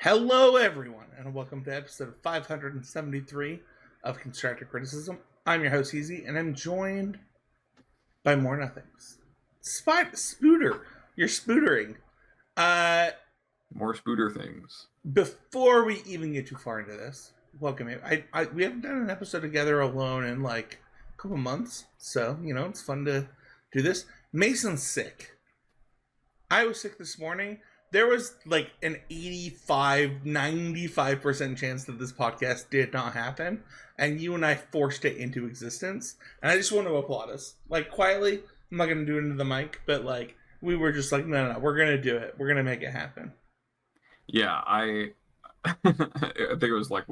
Hello, everyone, and welcome to episode 573 of Constructive Criticism. I'm your host, Easy, and I'm joined by more nothings. Spooter, you're spootering. More spooter things. Before we even get too far into this, welcome. We haven't done an episode together alone in like a couple months, so it's fun to do this. Mason's sick. I was sick this morning. There was like an 95% chance that this podcast did not happen, and you and I forced it into existence. And I just want to applaud us, like, quietly. I'm not going to do it into the mic, but like, we were just like, no, we're going to do it. We're going to make it happen. Yeah, I think it was like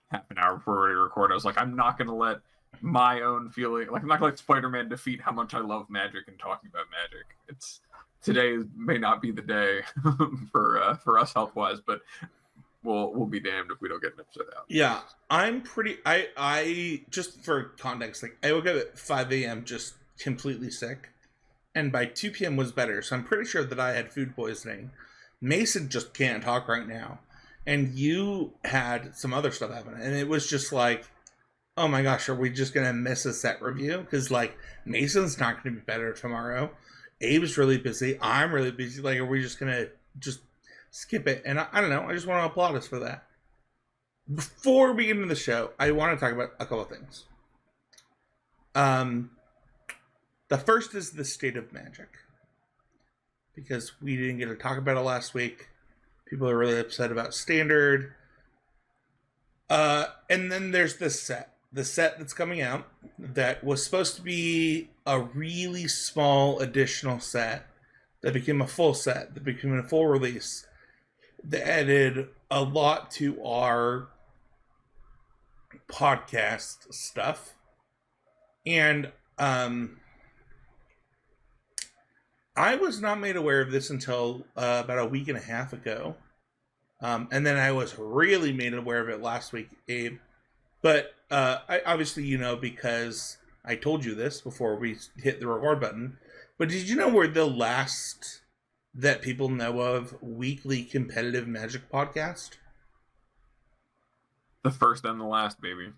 half an hour before we record. I was like, I'm not going to let my own feeling, like, I'm not going to let Spiderman defeat how much I love magic and talking about magic. Today may not be the day for us health wise, but we'll be damned if we don't get an episode out. Yeah, I just for context, like, I woke up at 5 a.m. just completely sick, and by 2 p.m. was better. So I'm pretty sure that I had food poisoning. Mason just can't talk right now, and you had some other stuff happen, and it was just like, oh my gosh, are we just gonna miss a set review? Because like, Mason's not gonna be better tomorrow. Abe's really busy. I'm really busy. Like, are we just gonna just skip it? And I don't know. I just want to applaud us for that. Before we get into the show, I want to talk about a couple of things. The first is the state of magic, because we didn't get to talk about it last week. People are really upset about standard. And then there's this set. The set that's coming out that was supposed to be a really small additional set that became a full set, that became a full release, that added a lot to our podcast stuff. And I was not made aware of this until about a week and a half ago. And then I was really made aware of it last week, Abe. But I obviously, because I told you this before we hit the record button. But did you know we're the last that people know of weekly competitive Magic podcast? The first and the last, baby.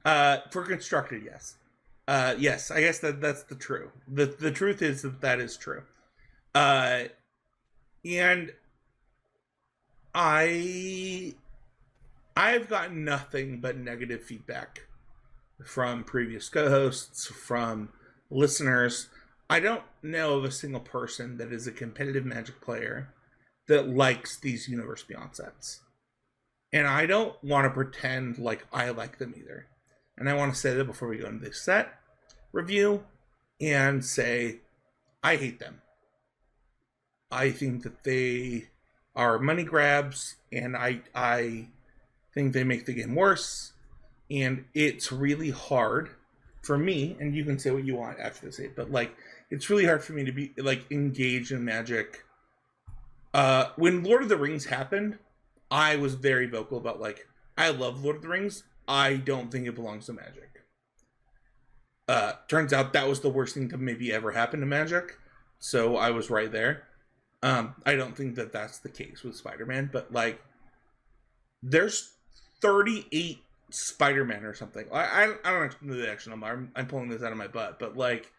For Constructed, yes. Yes, I guess that's the true. The truth is that is true. And I've gotten nothing but negative feedback from previous co-hosts, from listeners. I don't know of a single person that is a competitive Magic player that likes these Universe Beyond sets. And I don't want to pretend like I like them either. And I want to say that before we go into this set review and say, I hate them. I think that they are money grabs, and I think they make the game worse, and it's really hard for me, and you can say what you want after this, but like, it's really hard for me to be like engaged in Magic. When Lord of the Rings happened, I was very vocal about like, I love Lord of the Rings. I don't think it belongs to Magic. Turns out that was the worst thing to maybe ever happen to Magic, so I was right there. I don't think that that's the case with Spider-Man, but like, there's 38 Spider-Man or something. I don't know the actual number. I'm pulling this out of my butt, but like,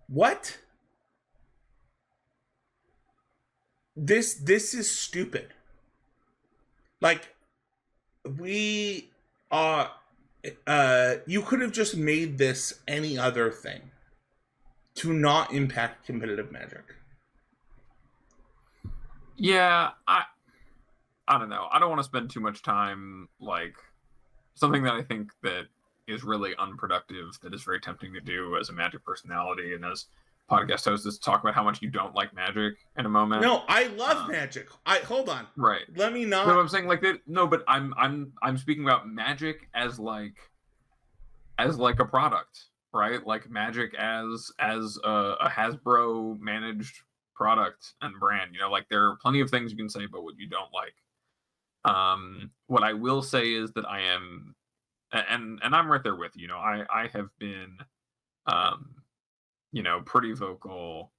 what? This is stupid. Like, you could have just made this any other thing to not impact competitive Magic. Yeah, I don't know. I don't want to spend too much time, like, something that I think that is really unproductive, that is very tempting to do as a Magic personality and as podcast host, is talk about how much you don't like Magic in a moment. No, I love Magic. Hold on. Right. Let me not. No, I'm saying like that. No, but I'm speaking about Magic as like a product, right? Like Magic as a Hasbro managed product and brand. Like, there are plenty of things you can say about what you don't like. What I will say is that I am, and I'm right there with you. I have been, pretty vocal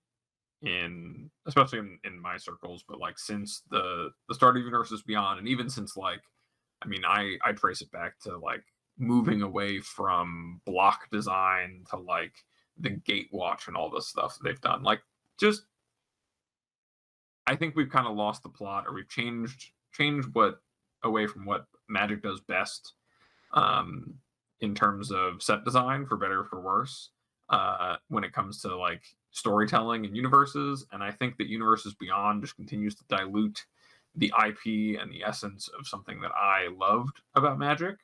especially in my circles, but like since the start of Universes Beyond, and even since like, I mean, I trace it back to like moving away from block design to like the Gatewatch and all this stuff that they've done. Like, just I think we've kind of lost the plot, or we've changed what away from what Magic does best, um, in terms of set design, for better or for worse, when it comes to like storytelling and universes. And I think that Universes Beyond just continues to dilute the IP and the essence of something that I loved about Magic.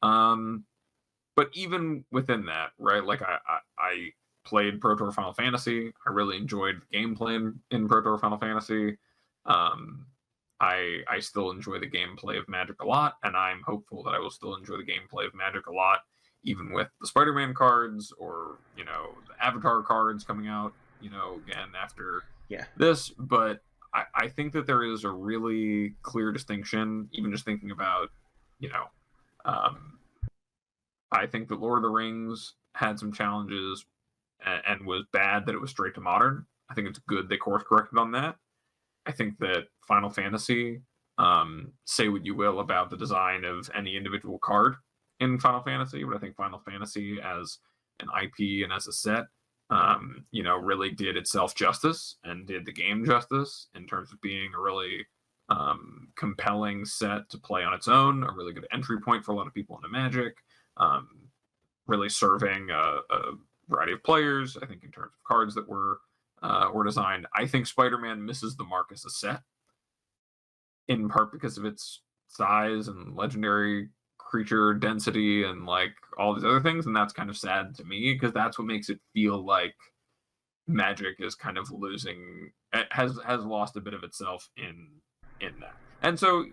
But even within that, right? Like I played Pro Tour Final Fantasy. I really enjoyed the gameplay in Pro Tour Final Fantasy. I still enjoy the gameplay of Magic a lot, and I'm hopeful that I will still enjoy the gameplay of Magic a lot, even with the Spider-Man cards, or the Avatar cards coming out, again after this. But I think that there is a really clear distinction, even just thinking about, I think that Lord of the Rings had some challenges and was bad that it was straight to modern. I think it's good they course corrected on that. I think that Final Fantasy, say what you will about the design of any individual card in Final Fantasy, but I think Final Fantasy as an IP and as a set, really did itself justice and did the game justice in terms of being a really compelling set to play on its own, a really good entry point for a lot of people into Magic, really serving a variety of players, I think, in terms of cards that were designed. I think Spider-Man misses the mark as a set, in part because of its size and legendary creature density and like all these other things, and that's kind of sad to me, because that's what makes it feel like Magic is kind of losing, has lost a bit of itself in that. And so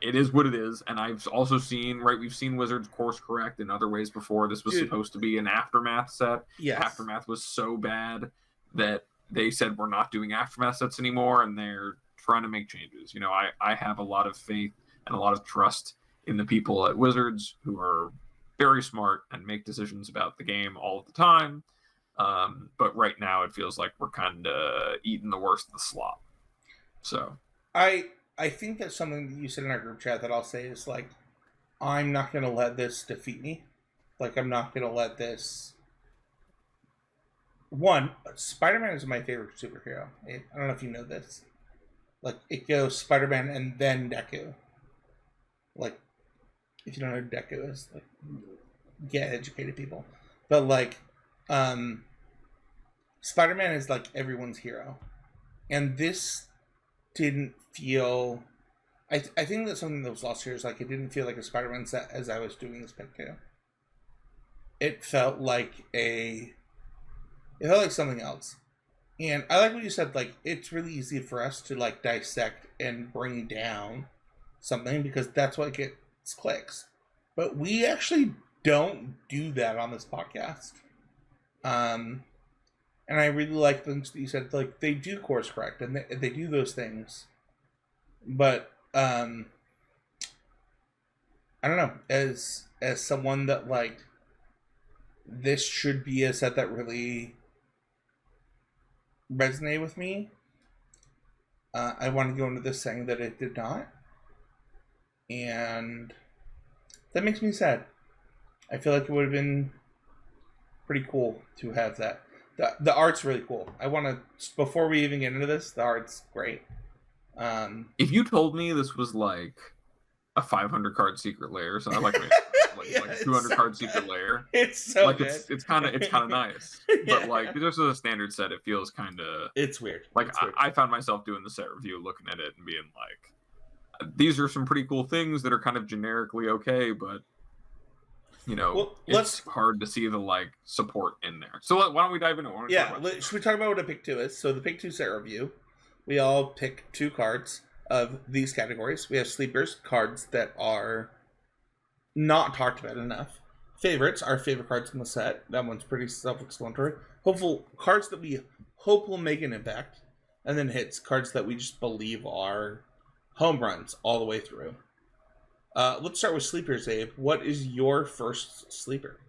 it is what it is. And I've also seen, we've seen Wizards course correct in other ways before. This was supposed to be an Aftermath set. Yes. Aftermath was so bad that they said we're not doing Aftermath sets anymore, and they're trying to make changes. I have a lot of faith and a lot of trust in the people at Wizards, who are very smart and make decisions about the game all of the time. But right now it feels like we're kind of eating the worst of the slop. So I think that's something that you said in our group chat that I'll say is like, I'm not going to let this defeat me. Like, I'm not going to let this... One, Spider-Man is my favorite superhero. I don't know if you know this. Like, it goes Spider-Man and then Deku. Like, if you don't know who Deku is, like, get educated, people. But, like, Spider-Man is, like, everyone's hero. And this didn't feel... I think that's something that was lost here, is, like, it didn't feel like a Spider-Man set as I was doing this pick, too. It felt like something else. And I like what you said, like, it's really easy for us to, like, dissect and bring down something because that's what gets clicks. But we actually don't do that on this podcast. And I really like things that you said, like, they do course correct and they do those things. But, I don't know, as someone that, like, this should be a set that really resonated with me, I want to go into this saying that it did not. And that makes me sad. I feel like it would have been pretty cool to have that. The art's really cool. I want to, before we even get into this, the art's great. If you told me this was like a 500 card secret lair, so I like a 200 card secret lair. It's so like good. It's kind of nice, but like just as a standard set, it feels kind of. It's weird. Like it's weird. I found myself doing the set review, looking at it and being like, these are some pretty cool things that are kind of generically okay, but it's hard to see the like support in there. So why don't we dive into it? Should we talk about what a pick 2 is? So the pick 2 set review, we all pick 2 cards of these categories. We have sleepers, cards that are not talked about enough. Favorites, our favorite cards in the set. That one's pretty self-explanatory. Hopeful cards that we hope will make an impact. And then hits, cards that we just believe are home runs all the way through. Let's start with sleepers, Abe. What is your first sleeper?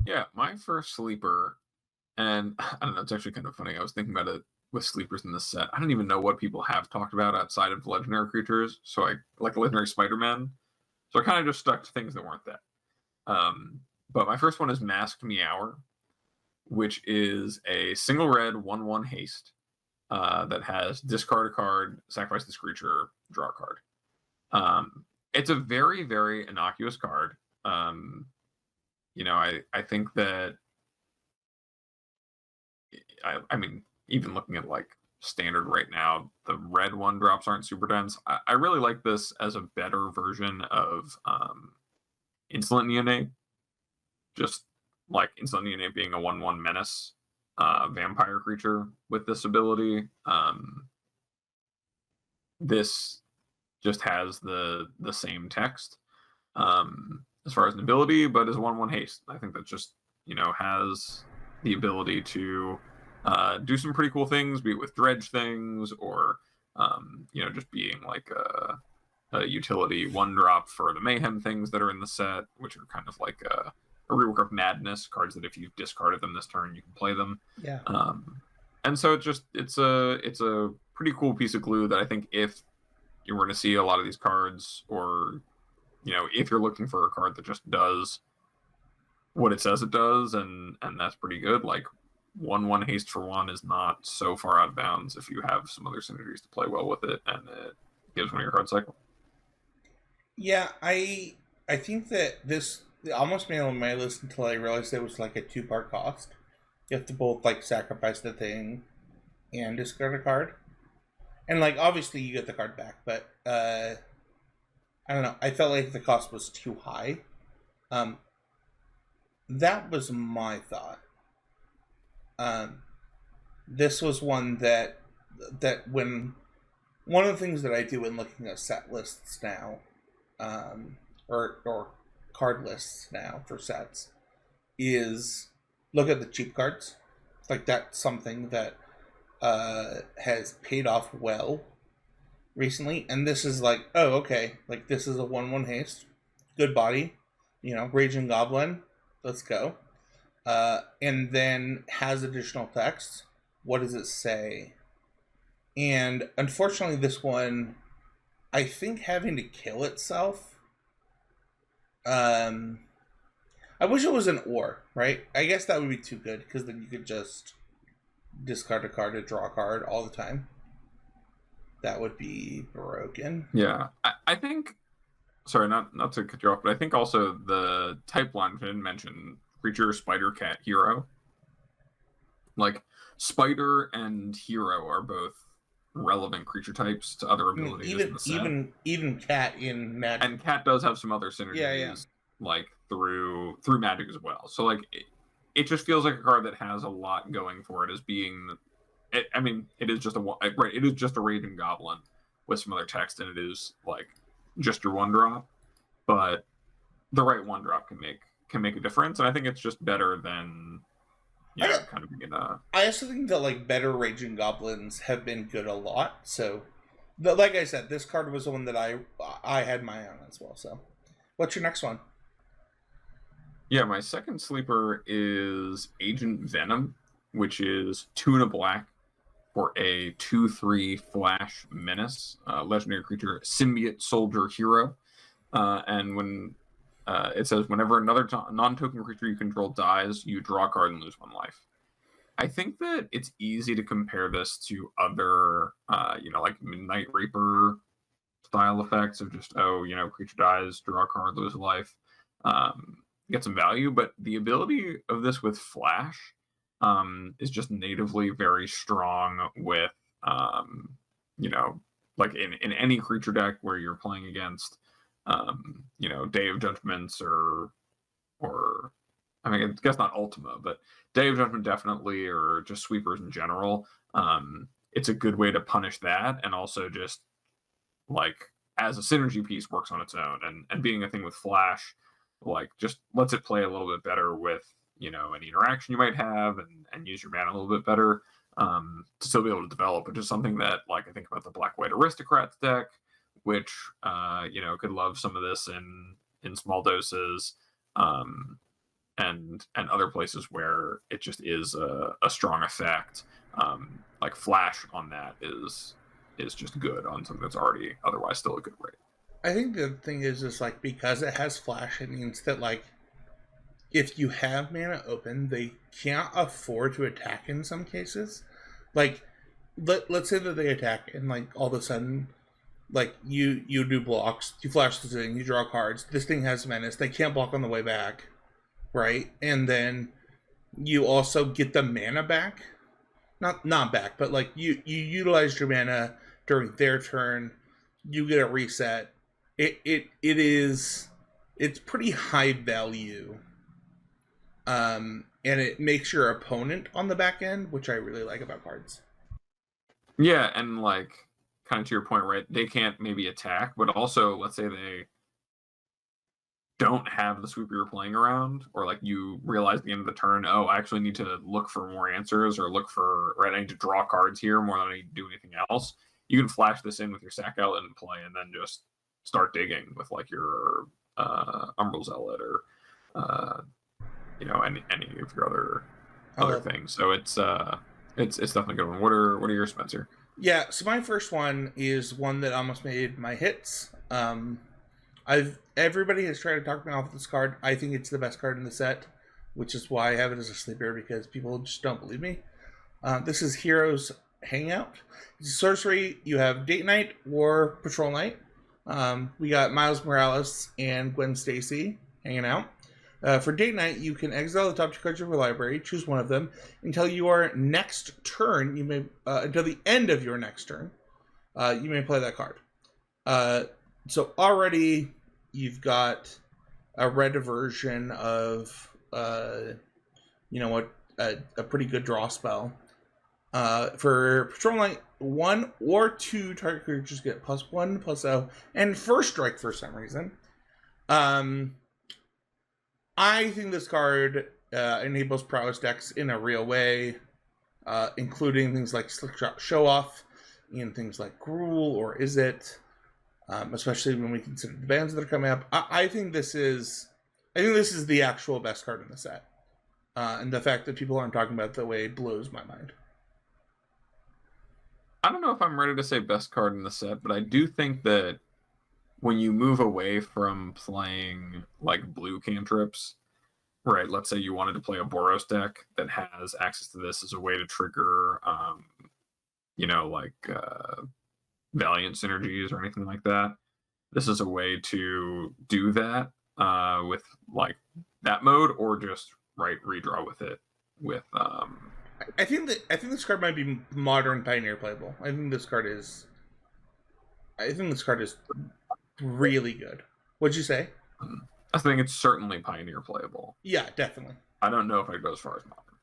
Yeah, my first sleeper, And I don't know, it's actually kind of funny. I was thinking about it with sleepers in this set. I don't even know what people have talked about outside of legendary creatures. So I like legendary Spider-Man. So I kind of just stuck to things that weren't that. But my first one is Masked Meower, which is a single red 1/1 haste that has discard a card, sacrifice this creature, draw a card. It's a very, very innocuous card. I think that I mean, even looking at like standard right now, the red 1-drops aren't super dense. I really like this as a better version of Insolent Neonate. Just like Insolent Neonate being a 1/1 menace vampire creature with this ability. This just has the same text as far as an ability, but is 1/1 haste. I think that just has the ability to do some pretty cool things, be it with dredge things or just being like a utility 1-drop for the mayhem things that are in the set, which are kind of like a rework of Madness cards that if you've discarded them this turn, you can play them. Yeah. And so it's a pretty cool piece of glue that I think if you were to see a lot of these cards, or if you're looking for a card that just does what it says it does, and that's pretty good. Like 1/1 haste for 1 is not so far out of bounds if you have some other synergies to play well with it, and it gives one of your card cycle. Yeah, I think that this almost made it on my list until I realized it was like a 2-part cost. You have to both like sacrifice the thing and discard a card, and like obviously you get the card back, but I don't know. I felt like the cost was too high. That was my thought. This was one that when one of the things that I do in looking at set lists now, or card lists now for sets, is look at the cheap cards. Like that's something that has paid off well recently, and this is like, oh, okay, like this is a 1/1 haste, good body, Raging Goblin, let's go, and then has additional text. What does it say? And unfortunately, this one, I think, having to kill itself. I wish it was an or, right? I guess that would be too good because then you could just discard a card to draw a card all the time. That would be broken. Yeah, I think. Sorry, not to cut you off, but I think also the type line didn't mention creature, spider, cat, hero. Like spider and hero are both relevant creature types to other abilities. In the set. Even cat in Magic, and cat does have some other synergies. Yeah. Like through Magic as well. So like it just feels like a card that has a lot going for it as being. It is just It is just a Raging Goblin with some other text, and it is like just your 1-drop. But the right 1-drop can make a difference, and I think it's just better than kind of being a. I also think that like better Raging Goblins have been good a lot. So, like I said, this card was the one that I had my eye on as well. So, what's your next one? Yeah, my second sleeper is Agent Venom, which is 2 and a black for a 2/3 flash menace, legendary creature, symbiote soldier hero. And when it says whenever another non-token creature you control dies, you draw a card and lose 1 life. I think that it's easy to compare this to other, like Midnight Reaper style effects of just, creature dies, draw a card, lose a life, get some value. But the ability of this with Flash is just natively very strong with, like in any creature deck where you're playing against, Day of Judgments or I guess not Ultima, but Day of Judgment definitely, or just sweepers in general. It's a good way to punish that, and also just like as a synergy piece works on its own, and being a thing with Flash, like just lets it play a little bit better with any interaction you might have, and use your mana a little bit better to still be able to develop, which is something that like I think about the Black-White Aristocrats deck, which could love some of this in small doses. and other places where it just is a strong effect. Like Flash on that is just good on something that's already otherwise still a good rate. I think the thing is like, because it has Flash, it means that, like, if you have mana open, they can't afford to attack in some cases. Like, let's say that they attack and, like, all of a sudden, like, you do blocks, you flash the thing, you draw cards, this thing has menace, they can't block on the way back, right? And then you also get the mana back. Not back, but, like, you utilize your mana during their turn, you get a reset. It's pretty high value. And it makes your opponent on the back end, which I really like about cards. Yeah, and, like, kind of to your point, right? They can't maybe attack, but also, let's say they don't have the sweep you're playing around, or, like, you realize at the end of the turn, oh, I actually need to look for more answers, or look for, right, I need to draw cards here more than I need to do anything else. You can flash this in with your sack outlet and play, and then just start digging with, like, your Umbral Zealot, or any of your other things. So it's definitely a good one. What are yours, Spencer? Yeah, so my first one is one that almost made my hits. Everybody has tried to talk me off this card. I think it's the best card in the set, which is why I have it as a sleeper, because people just don't believe me. This is Heroes Hangout. It's a sorcery. You have Date Night or Patrol Night. We got Miles Morales and Gwen Stacy hanging out. For Date Night, you can exile the top 2 cards of your library, choose one of them, until your next turn. You may until the end of your next turn, you may play that card. So already you've got a red version of a pretty good draw spell. For Patrol Night, 1 or 2 target creatures get +1/+0 and first strike for some reason. I think this card enables prowess decks in a real way, including things like Slickshot Show Off and things like Gruul or Is It, especially when we consider the bans that are coming up. I think this is the actual best card in the set, and the fact that people aren't talking about it the way blows my mind. I don't know if I'm ready to say best card in the set, but I do think that when you move away from playing, like, blue cantrips, right? Let's say you wanted to play a Boros deck that has access to this as a way to trigger, Valiant synergies or anything like that. This is a way to do that with, like, that mode, or just redraw with it with. I think this card might be modern Pioneer playable. I think this card is really good. What'd you say? I think it's certainly Pioneer playable. Yeah, definitely. I don't know if I'd go as far as modern.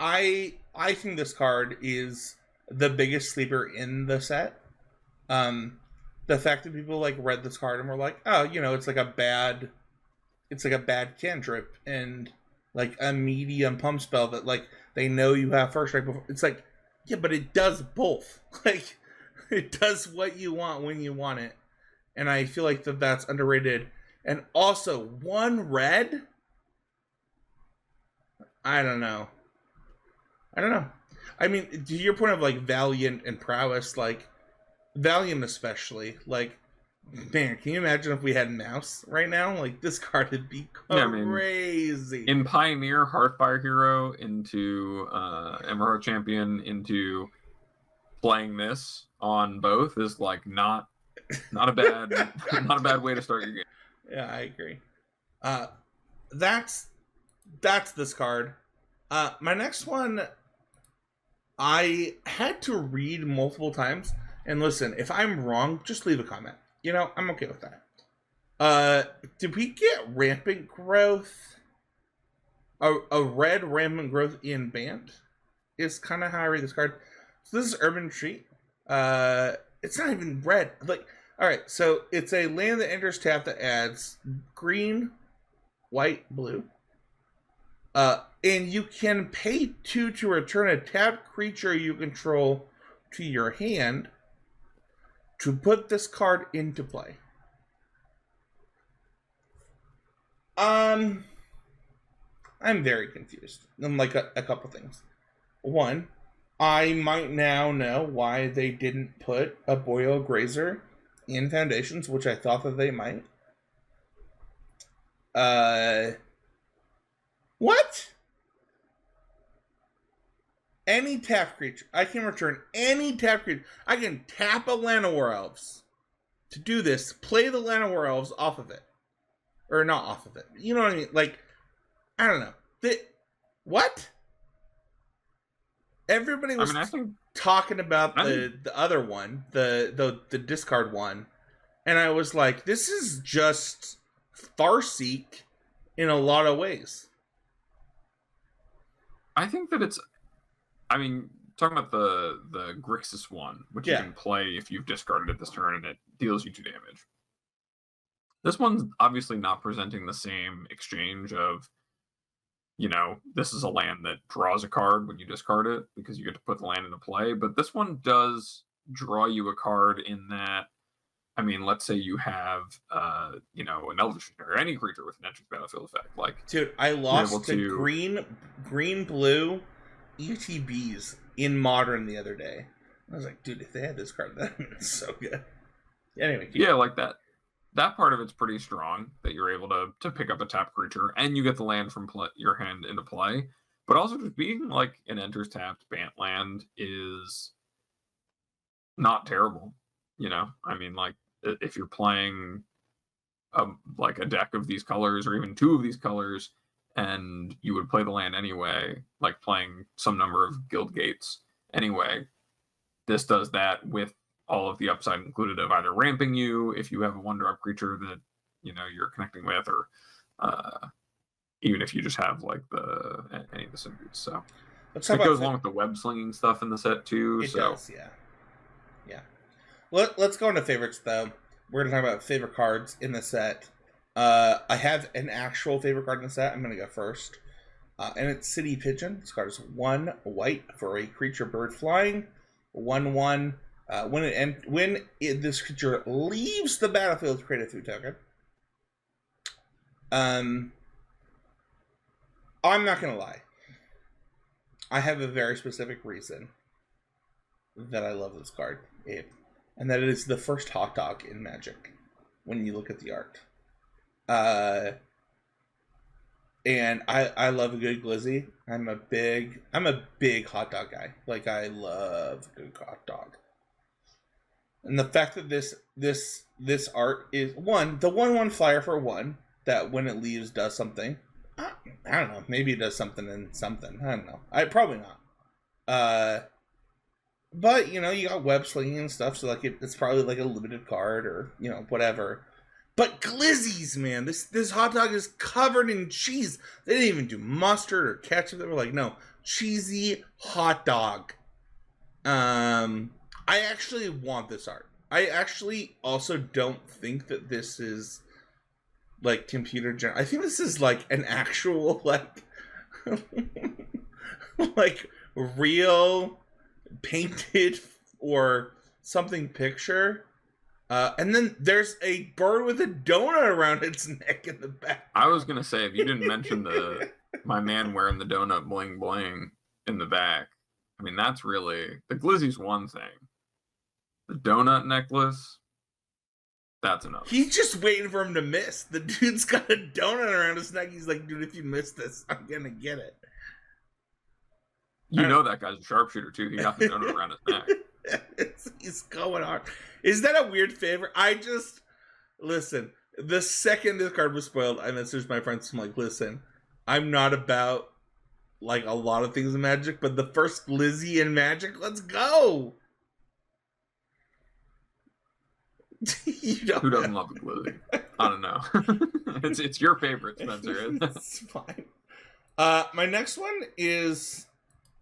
I think this card is the biggest sleeper in the set. The fact that people, like, read this card and were like, oh, it's like a bad cantrip and, like, a medium pump spell that, like, they know you have first strike before. It's like, yeah, but it does both. Like, it does what you want when you want it. And I feel like that's underrated. And also, 1 red? I don't know. I mean, to your point of, like, Valiant and Prowess, like, Valiant especially, like, man, can you imagine if we had Mouse right now? Like, this card would be crazy. In Pioneer, Hearthfire Hero into Emerald Champion into playing this on both is, like, not a bad way to start your game. Yeah, I agree. That's this card. My next one, I had to read multiple times. And listen, if I'm wrong, just leave a comment. I'm okay with that. Did we get Rampant Growth? A red Rampant Growth in Band is kind of how I read this card. So this is Urban Retreat. It's not even red. Like, all right, so it's a land that enters tap that adds green, white, blue. And you can pay 2 to return a tapped creature you control to your hand to put this card into play. I'm very confused. I'm like a couple things. One, I might now know why they didn't put a Boyle Grazer in Foundations, which I thought that they might. What? Any tap creature. I can return any tap creature. I can tap a Llanowar Elves to do this. Play the Llanowar Elves off of it. Or not off of it. You know what I mean? Like, I don't know. What? Everybody was talking about the other one, the discard one, and I was like, this is just Farseek in a lot of ways. I think that it's, I mean, talking about the Grixis one, which you can play if you've discarded it this turn and it deals you 2 damage. This one's obviously not presenting the same exchange of, you know, this is a land that draws a card when you discard it because you get to put the land into play. But this one does draw you a card in that, I mean, let's say you have, you know, an Elvish or any creature with an entrance battlefield effect. Like, dude, I lost to green-blue ETBs in Modern the other day. I was like, dude, if they had this card, that would be so good. Anyway. Yeah, like that. That part of it's pretty strong, that you're able to pick up a tap creature and you get the land from your hand into play. But also just being like an enters tapped Bant land is not terrible. You know, I mean, like if you're playing like a deck of these colors or even 2 of these colors and you would play the land anyway, like playing some number of guild gates anyway, this does that with all of the upside included of either ramping you if you have a 1-drop creature that, you know, you're connecting with, or even if you just have like any of the symbiotes. So it goes along with the web slinging stuff in the set too. It does, yeah. Let's go into favorites though. We're gonna talk about favorite cards in the set. I have an actual favorite card in the set. I'm gonna go first, and it's City Pigeon. This card is 1 white for a creature bird flying, 1/1. When this creature leaves the battlefield, create a food token. I'm not gonna lie. I have a very specific reason that I love this card, Abe, and that it is the first hot dog in Magic. When you look at the art, and I love a good glizzy. I'm a big hot dog guy. Like, I love a good hot dog. And the fact that this art is the 1/1 flyer for 1 that when it leaves does something. I don't know. Maybe it does something and something. I don't know. Probably not. But you know, you got web slinging and stuff, so like it's probably like a limited card or, you know, whatever. But glizzies, man, this hot dog is covered in cheese. They didn't even do mustard or ketchup. They were like, no, cheesy hot dog. I actually want this art. I actually also don't think that this is like computer generated. I think this is like an actual like like real painted or something picture. And then there's a bird with a donut around its neck in the back. I was gonna say, if you didn't mention my man wearing the donut bling bling in the back, I mean, that's really, the glizzy's one thing. The donut necklace, that's another. He's just waiting for him to miss. The dude's got a donut around his neck. He's like, dude, if you miss this, I'm gonna get it. You know that guy's a sharpshooter too. He got the donut around his neck. He's going hard. Is that a weird favor? Listen, the second this card was spoiled, I messaged my friends. I'm like, listen, I'm not about like a lot of things in Magic, but the first glizzy in Magic, let's go. Who doesn't love a glizzy? I don't know. it's your favorite, Spencer. It's fine. My next one is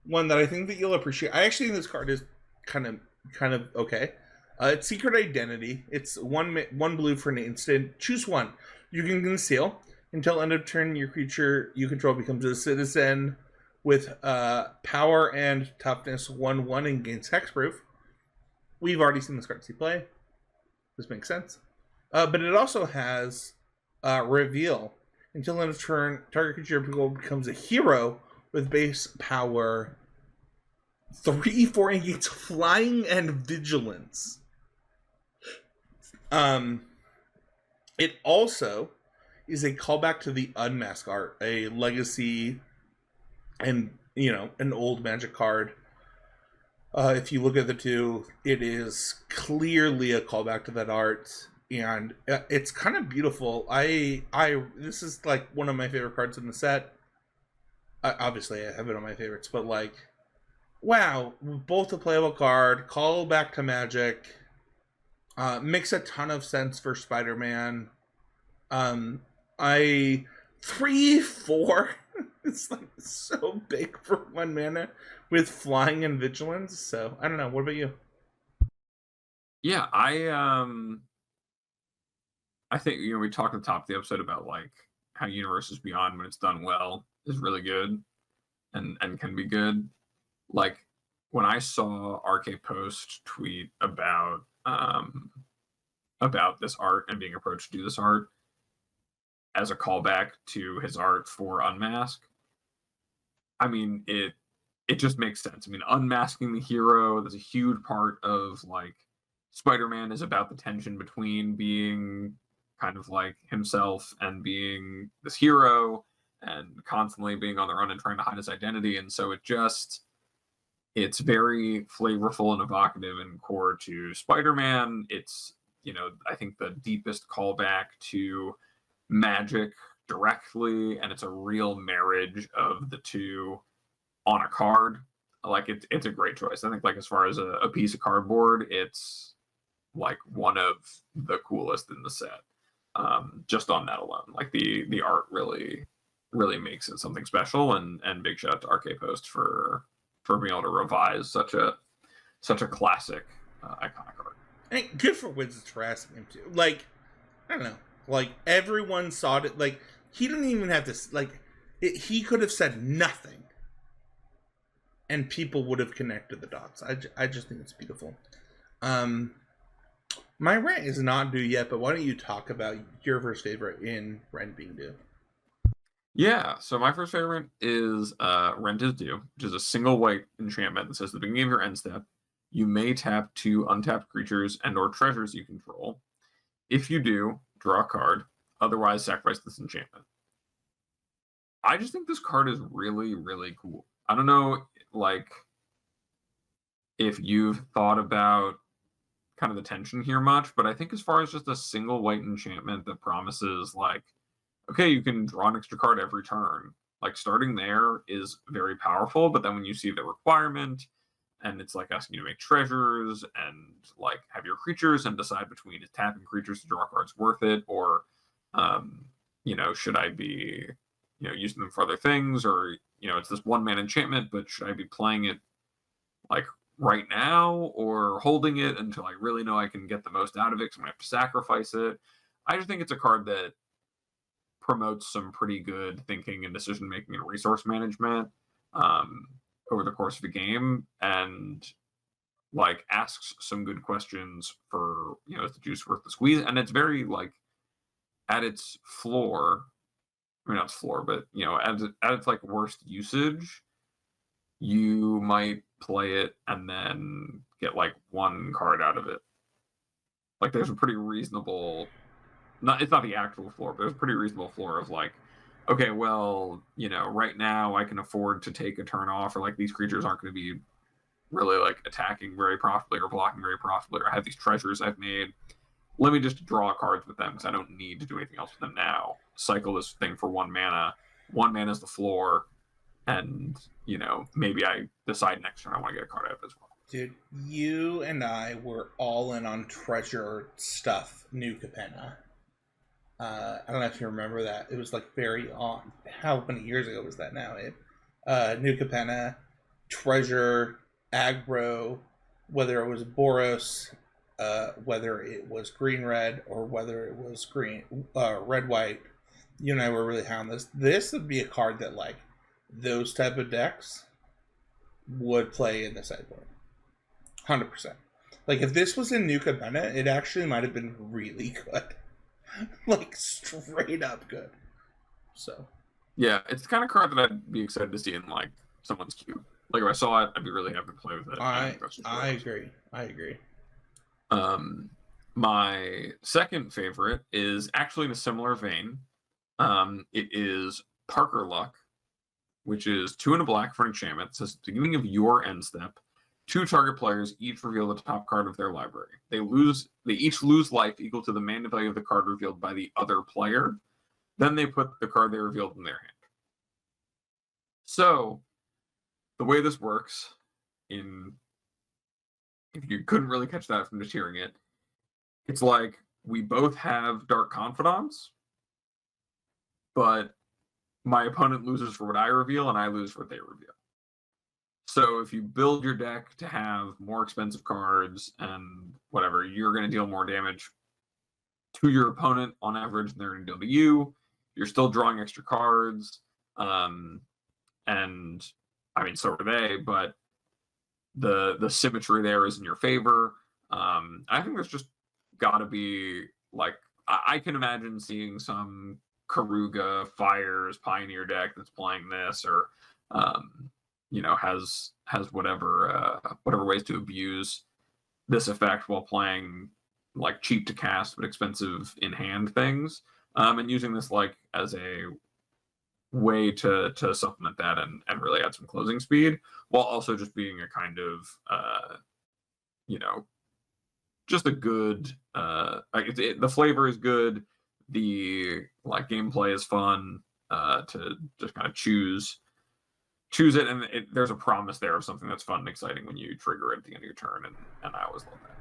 one that I think that you'll appreciate. I actually think this card is kind of okay. It's Secret Identity. It's one blue for an instant. Choose one. You can conceal until end of turn. Your creature you control becomes a citizen with power and toughness 1/1 and gains hexproof. We've already seen this card see play. This makes sense. But it also has reveal. Until end of turn, target creature becomes a hero with base power 3/4 and gains flying and vigilance. It also is a callback to the Unmask art, a legacy and an old Magic card. If you look at the two, it is clearly a callback to that art, and it's kind of beautiful. This is like one of my favorite cards in the set. Obviously, I have it on my favorites, but like, wow, both a playable card, call back to Magic, makes a ton of sense for Spider-Man. I 3/4. It's like so big for 1 mana with flying and vigilance. So I don't know. What about you? Yeah, I think we talked at the top of the episode about like how Universes Beyond, when it's done well, is really good and can be good. Like when I saw RK Post tweet about this art and being approached to do this art as a callback to his art for Unmask, I mean, it just makes sense. I mean, unmasking the hero, that's a huge part of like Spider-Man is about the tension between being kind of like himself and being this hero and constantly being on the run and trying to hide his identity. And so it's very flavorful and evocative and core to Spider-Man. It's, I think the deepest callback to Magic directly, and it's a real marriage of the two on a card. Like it's a great choice. I think like as far as a piece of cardboard, it's like one of the coolest in the set. Just on that alone, like the art really makes it something special. And big shout out to RK Post for being able to revise such a classic iconic art. Hey, good for Wizards for asking him to. Like, I don't know. Like everyone saw it. Like he didn't even have to. Like he could have said nothing, and people would have connected the dots. I just think it's beautiful. My rant is not due yet, but why don't you talk about your first favorite in Rent being due? Yeah, so my first favorite is Rent is Due, which is a single white enchantment that says at the beginning of your end step, you may tap 2 untapped creatures and or treasures you control. If you do, draw a card. Otherwise, sacrifice this enchantment. I just think this card is really, really cool. I don't know, like, if you've thought about kind of the tension here much, but I think as far as just a single white enchantment that promises, like, okay, you can draw an extra card every turn. Like, starting there is very powerful, but then when you see the requirement, and it's like asking you to make treasures and like have your creatures and decide between tapping creatures to draw cards worth it, or should I be using them for other things, or it's this 1-man enchantment, but should I be playing it like right now or holding it until I really know I can get the most out of it because I'm gonna have to sacrifice it. I just think it's a card that promotes some pretty good thinking and decision making and resource management over the course of the game, and like asks some good questions for is the juice worth the squeeze. And it's very like at its floor, I mean not its floor, but at its like worst usage, you might play it and then get like 1 card out of it. Like there's a pretty reasonable, it's not the actual floor, but there's a pretty reasonable floor of like, okay, well, right now I can afford to take a turn off, or like these creatures aren't going to be really like attacking very profitably or blocking very profitably, or I have these treasures I've made. Let me just draw cards with them because I don't need to do anything else with them now. Cycle this thing for 1 mana. 1 mana is the floor, and maybe I decide next turn I want to get a card out of it as well. Dude, you and I were all in on treasure stuff, New Capenna. I don't know if you remember that. It was like very on. How many years ago was that now? New Capenna, treasure, aggro, whether it was Boros, whether it was green-red, or whether it was red-white. You and I were really high on this. This would be a card that like those type of decks would play in the sideboard. 100%. Like if this was in New Capenna, it actually might have been really good. Like straight up good. So Yeah, it's the kind of card that I'd be excited to see in like someone's cube. Like if I saw it, I'd be really happy to play with it. I think that's just really awesome. agree. I agree. My second favorite is actually in a similar vein. It is Parker Luck, which is 2 and a black for an enchantment. It says at the beginning of your end step, 2 target players each reveal the top card of their library. They each lose life equal to the mana value of the card revealed by the other player. Then they put the card they revealed in their hand. So the way this works, if you couldn't really catch that from just hearing it, it's like we both have Dark Confidants, but my opponent loses for what I reveal and I lose for what they reveal. So if you build your deck to have more expensive cards and whatever, you're going to deal more damage to your opponent on average than they're going to deal to you. You're still drawing extra cards. And I mean, so are they, but the symmetry there is in your favor. I think there's just got to be like, I can imagine seeing some Karuga Fires Pioneer deck that's playing this, or has whatever ways to abuse this effect while playing like cheap to cast but expensive in hand things, and using this like as a way to supplement that and really add some closing speed, while also just being a kind of just a good the flavor is good, the like gameplay is fun, to just kind of choose it, and there's a promise there of something that's fun and exciting when you trigger it at the end of your turn, and I always love that.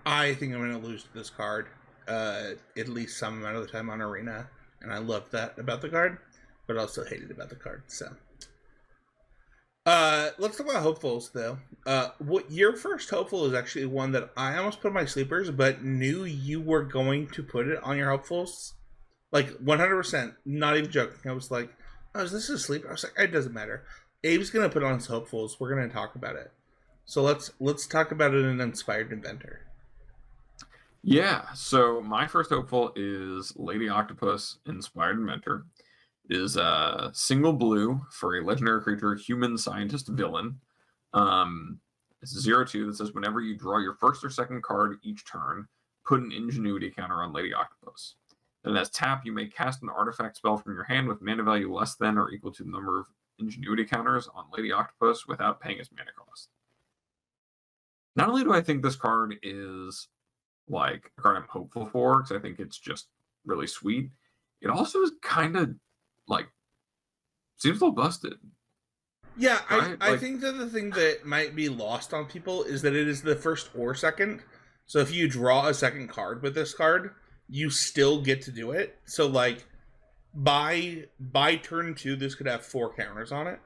I think I'm going to lose to this card at least some amount of the time on Arena, and I love that about the card, but also hate it about the card. So let's talk about hopefuls, though. What your first hopeful is actually one that I almost put on my sleepers, but knew you were going to put it on your hopefuls. Like 100%, not even joking. I was like, "Oh, is this a sleeper?" I was like, "It doesn't matter." Abe's gonna put on his hopefuls. We're gonna talk about it. So let's talk about it in Inspired Inventor. Yeah. So my first hopeful is Lady Octopus, Inspired Inventor. It is a single blue for a legendary creature, human scientist villain. It's 0/2 that says whenever you draw your first or second card each turn, put an Ingenuity counter on Lady Octopus. And as tap, you may cast an artifact spell from your hand with mana value less than or equal to the number of Ingenuity counters on Lady Octopus without paying its mana cost. Not only do I think this card is like a card I'm hopeful for, because I think it's just really sweet, it also is kind of like seems a little busted. Yeah, right? I think that the thing that might be lost on people is that it is the first or second. So if you draw a second card with this card, you still get to do it. So like by turn 2, this could have 4 counters on it.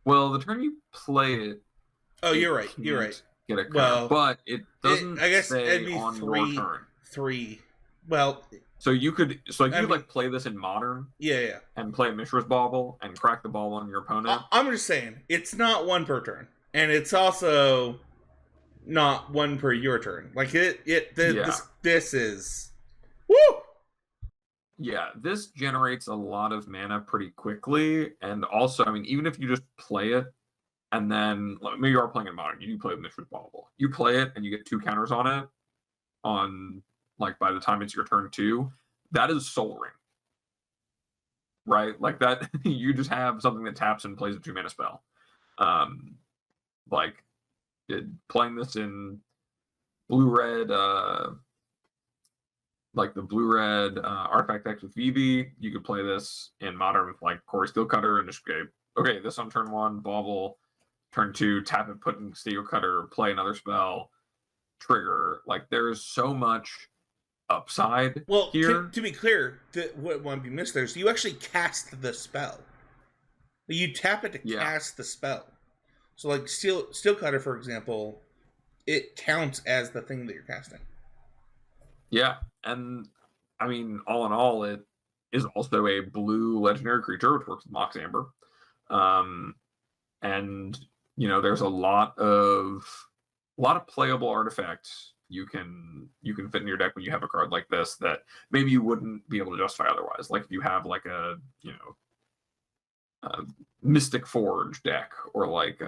Well, the turn you play it. Oh, you're right. You're right. Get a counter, but it doesn't. I guess say it'd be on 3. Your turn. 3. Well, so you could like play this in Modern. Yeah. And play Mishra's Bauble and crack the ball on your opponent. I'm just saying, it's not 1 per turn, and it's also not 1 per your turn. Like this is woo. Yeah, this generates a lot of mana pretty quickly, and also, I mean, even if you just play it, and then maybe you are playing in Modern, you do play with Mishra's Bauble. You play it, and you get 2 counters on it. On like by the time it's your turn 2, that is Soul Ring. Right, like that, you just have something that taps and plays a 2 mana spell. Playing this in blue-red, like the blue-red artifact decks with Vivi, you could play this in Modern with like Corey Steelcutter and just go, okay, this on turn 1, bauble, turn 2, tap it, put in Steelcutter, play another spell, trigger. Like there's so much upside. Well, here. To be clear, what won't be missed there is you actually cast the spell. You tap it to cast the spell. So like Steelcutter, for example, it counts as the thing that you're casting. Yeah, and I mean, all in all, it is also a blue legendary creature, which works with Mox Amber. And there's a lot of playable artifacts you can fit in your deck when you have a card like this that maybe you wouldn't be able to justify otherwise. Like if you have like a Mystic Forge deck, or like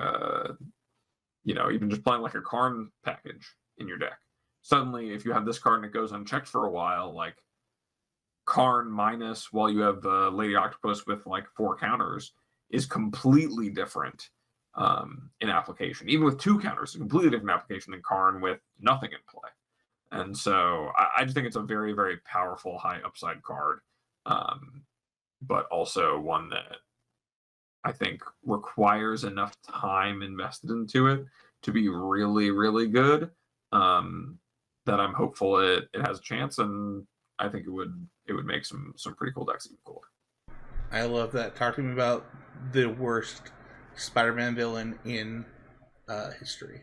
even just playing like a Karn package in your deck. Suddenly, if you have this card and it goes unchecked for a while, like Karn minus while you have Lady Octopus with like 4 counters is completely different in application. Even with 2 counters, it's a completely different application than Karn with nothing in play. And so I just think it's a very, very powerful high upside card, but also one that I think requires enough time invested into it to be really, really good, that I'm hopeful it has a chance, and I think it would make some pretty cool decks even cooler. I love that. Talk to me about the worst Spider-Man villain in history.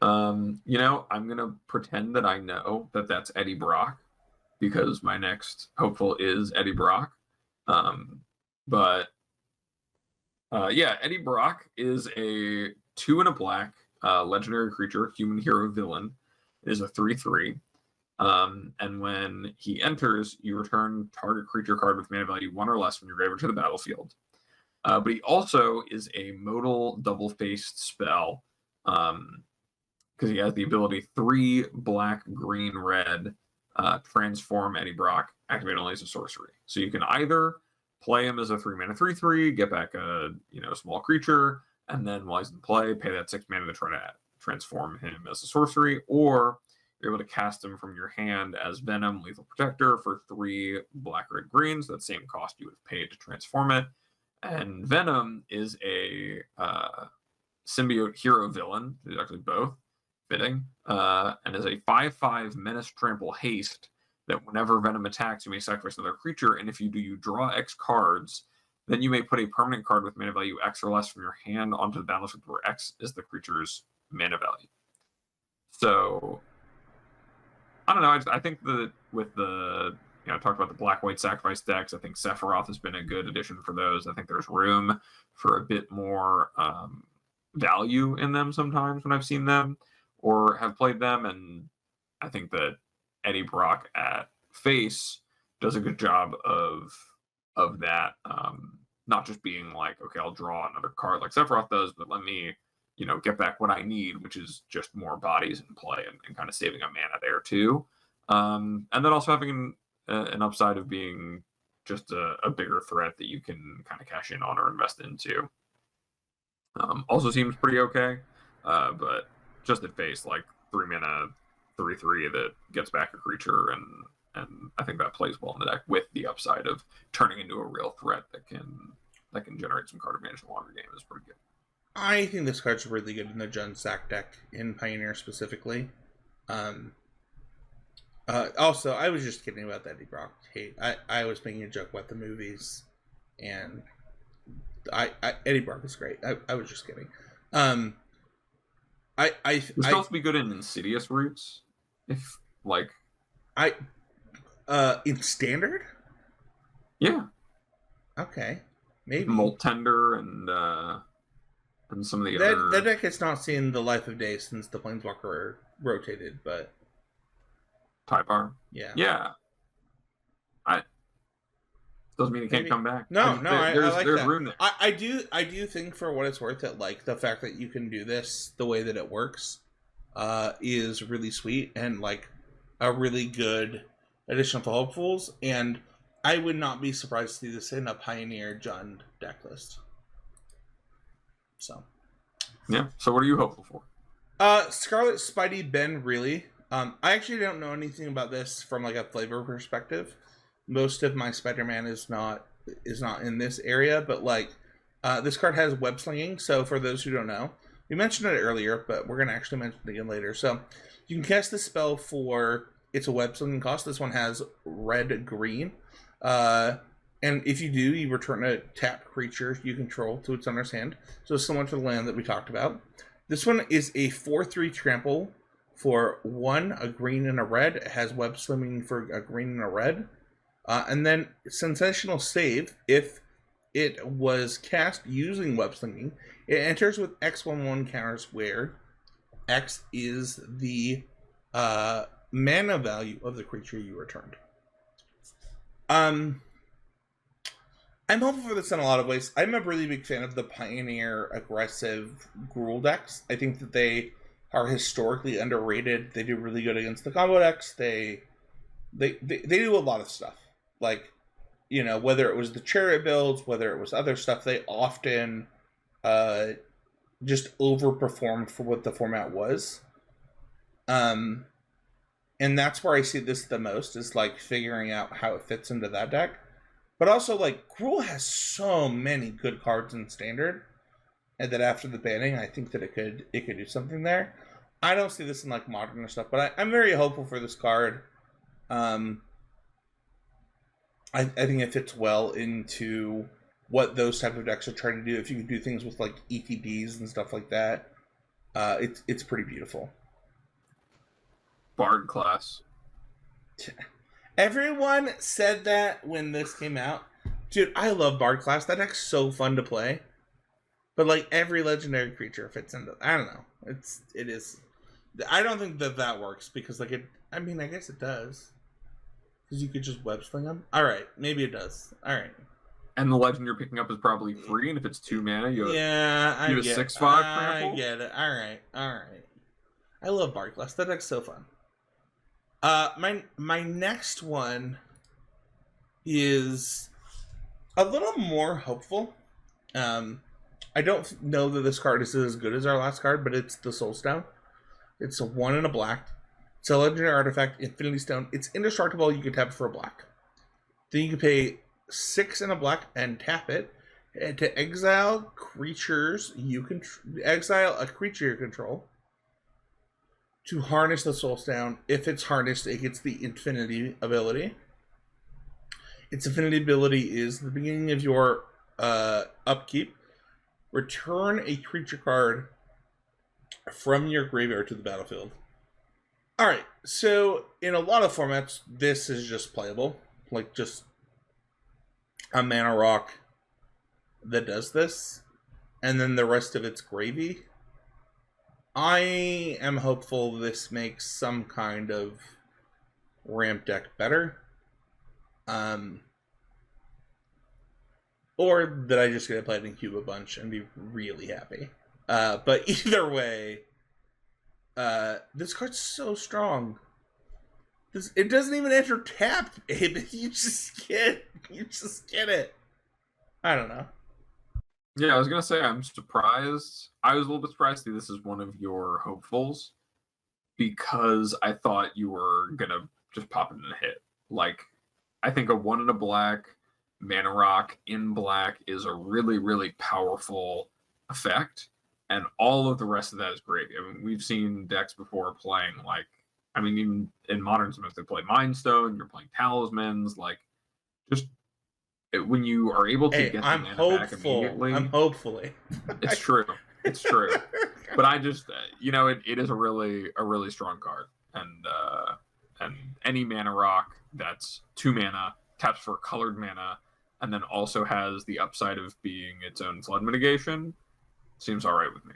I'm gonna pretend that I know that that's Eddie Brock, because my next hopeful is Eddie Brock. But Eddie Brock is a 2 and a black legendary creature, human hero villain. It is a 3/3. And when he enters, you return target creature card with mana value 1 or less from your graveyard to the battlefield. But he also is a modal double-faced spell, because he has the ability 3 black, green, red, transform Eddie Brock, activate only as a sorcery. So you can either play him as a 3-mana 3/3, get back a small creature, and then while he's in play, pay that 6 mana to try to transform him as a sorcery, or you're able to cast him from your hand as Venom, Lethal Protector, for 3 black, red, greens. That same cost you would have paid to transform it. And Venom is a symbiote hero villain. It's actually both, fitting, and is a 5/5 menace, trample, haste, that whenever Venom attacks, you may sacrifice another creature, and if you do, you draw X cards. Then you may put a permanent card with mana value X or less from your hand onto the battlefield, where X is the creature's mana value. So, I don't know. I think that with the, I talked about the black-white sacrifice decks. I think Sephiroth has been a good addition for those. I think there's room for a bit more value in them sometimes when I've seen them or have played them, and I think that Eddie Brock at face does a good job of that, not just being like, okay, I'll draw another card like Sephiroth does, but let me get back what I need, which is just more bodies in play and kind of saving a mana there too, and then also having an upside of being just a bigger threat that you can kind of cash in on or invest into. Also seems pretty okay, but just at face, like 3-mana 3/3 that gets back a creature, and I think that plays well in the deck with the upside of turning into a real threat that can generate some card advantage in the longer game is pretty good. I think this card's really good in the Jund Sack deck, in Pioneer specifically. Also, I was just kidding about the Eddie Brock hate. I was making a joke about the movies, and Eddie Brock is great. I was just kidding. It's supposed to be good in Insidious Roots, if like in Standard. Yeah. Okay. Maybe Molt Tender and some of the other. That deck has not seen the life of day since the Planeswalker rotated, but Typar. Yeah. Doesn't mean it can't come back. No, I like there's that. room there. I do think, for what it's worth, that like the fact that you can do this the way that it works is really sweet and like a really good addition to hopefuls. And I would not be surprised to see this in a Pioneer Jund deck list. So yeah. So what are you hopeful for? Scarlet Spidey Ben really. I actually don't know anything about this from like a flavor perspective. Most of my Spider-Man is not in this area, but like this card has web slinging. So for those who don't know, we mentioned it earlier, but we're gonna actually mention it again later. So you can cast this spell for it's a web slinging cost. This one has red green, and if you do, you return a tapped creature you control to its owner's hand. So similar to the land that we talked about. This one is a 4/3 trample for 1, a green and a red. It has web slinging for a green and a red. And then Sensational Save, if it was cast using web slinging, it enters with X11 counters where X is the mana value of the creature you returned. I'm hopeful for this in a lot of ways. I'm a really big fan of the Pioneer aggressive Gruul decks. I think that they are historically underrated. They do really good against the combo decks. They do a lot of stuff. Like, you know, whether it was the Chariot builds, whether it was other stuff, they often just overperformed for what the format was. And that's where I see this the most, is like figuring out how it fits into that deck. But also, like, Gruul has so many good cards in Standard, and that after the banning, I think that it could do something there. I don't see this in like Modern or stuff, but I'm very hopeful for this card. I think it fits well into what those type of decks are trying to do. If you can do things with like ETBs and stuff like that, it's pretty beautiful. Bard class. Everyone said that when this came out. Dude, I love Bard class. That deck's so fun to play. But like every legendary creature fits into, I don't know. It is. I don't think that works because like it. I mean, I guess it does. Because you could just web sling them. All right, maybe it does. All right. And the legend you're picking up is probably free, and if it's 2 mana, you have, I you have get, 6/5 I get it. All right. I love Bard class. That deck's so fun. My next one is a little more hopeful. I don't know that this card is as good as our last card, but it's the Soulstone. It's a 1 and a black. It's a legendary artifact, Infinity Stone. It's indestructible. You can tap it for a black. Then you can pay 6 and a black and tap it and to exile creatures. You can exile a creature you control to harness the Soulstone. If it's harnessed, it gets the Infinity ability. Its Infinity ability is the beginning of your upkeep. Return a creature card from your graveyard to the battlefield. Alright, so in a lot of formats, this is just playable. Like just a mana rock that does this. And then the rest of it's gravy. I am hopeful this makes some kind of ramp deck better. Or that I just get to play it in cube a bunch and be really happy. But either way, this card's so strong. It doesn't even enter tapped, Abe. You just get it. I don't know. Yeah, I was gonna say I'm surprised. I was a little bit surprised that this is one of your hopefuls, because I thought you were gonna just pop it in a hit. Like, I think a 1 and a black mana rock in black is a really, really powerful effect, and all of the rest of that is great. I mean, we've seen decks before playing, like, I mean, even in Modern Smith, they play Mind Stone, you're playing Talismans, like, just when you are able to get the mana back immediately. I'm hopefully. It's true. It's true. But I just, it is a really strong card, and any mana rock that's 2 mana, taps for colored mana, and then also has the upside of being its own flood mitigation, seems all right with me.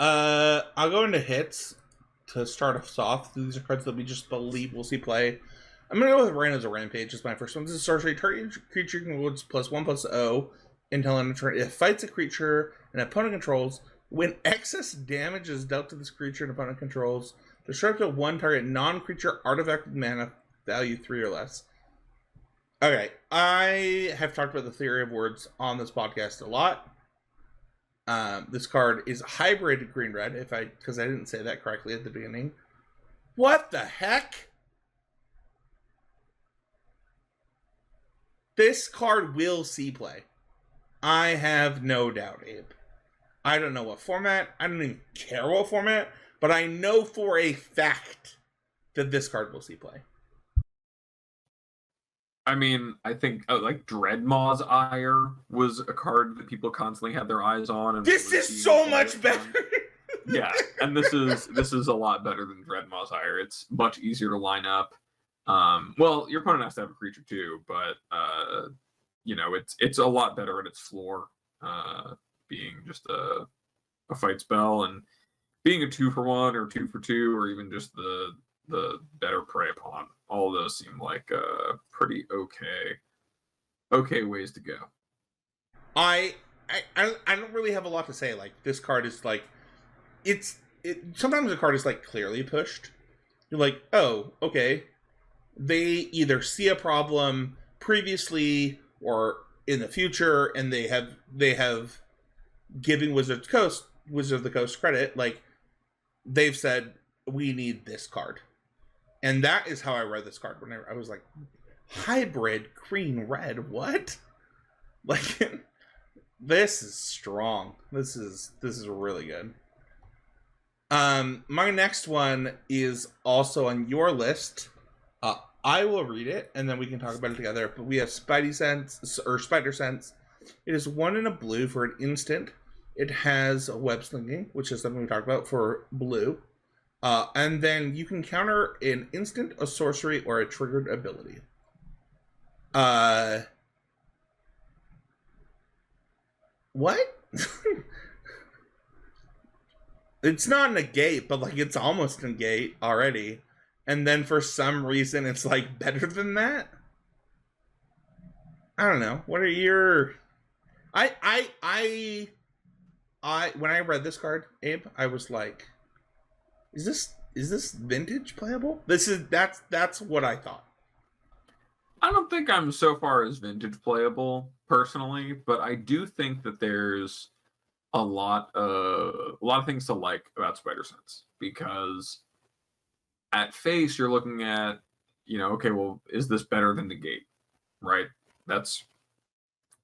I'll go into hits to start us off. These are cards that we just believe we'll see play. I'm going to go with Rana's a Rampage as my first one. This is sorcery. Target creature can go +1/+0 until end of turn. It fights a creature an opponent controls. When excess damage is dealt to this creature an opponent controls, destroy up to 1 target non-creature artifact with mana value 3 or less. Okay, I have talked about the theory of words on this podcast a lot. This card is hybrid green-red, because I didn't say that correctly at the beginning. What the heck? This card will see play. I have no doubt, Abe. I don't know what format. I don't even care what format. But I know for a fact that this card will see play. I mean, I think like Dreadmaw's Ire was a card that people constantly had their eyes on. And this is so much better. Yeah, and this is a lot better than Dreadmaw's Ire. It's much easier to line up. Well, your opponent has to have a creature too, but it's a lot better at its floor, being just a fight spell, and being a 2-for-1 or 2-for-2, or even just the better prey upon, all of those seem like pretty okay ways to go. I, I don't really have a lot to say. Like, this card is like, sometimes a card is like clearly pushed. You're like, oh, okay. They either see a problem previously or in the future, and they have giving Wizard of the Coast credit. Like, they've said we need this card, and that is how I read this card. Whenever I was like, hybrid green red, what? Like, this is strong. This is really good. My next one is also on your list. I will read it and then we can talk about it together. But we have Spider Sense. It is 1 in a blue for an instant. It has a web slinging, which is something we talked about for blue. And then you can counter an instant, a sorcery, or a triggered ability. What? It's not negate, but like it's almost negate already. And then for some reason it's like better than that. I don't know. What are your I when I read this card, Abe, I was like, is this vintage playable? That's what I thought. I don't think I'm so far as vintage playable personally, but I do think that there's a lot of things to like about Spider Sense, because at face you're looking at, okay, well, is this better than negate, right? That's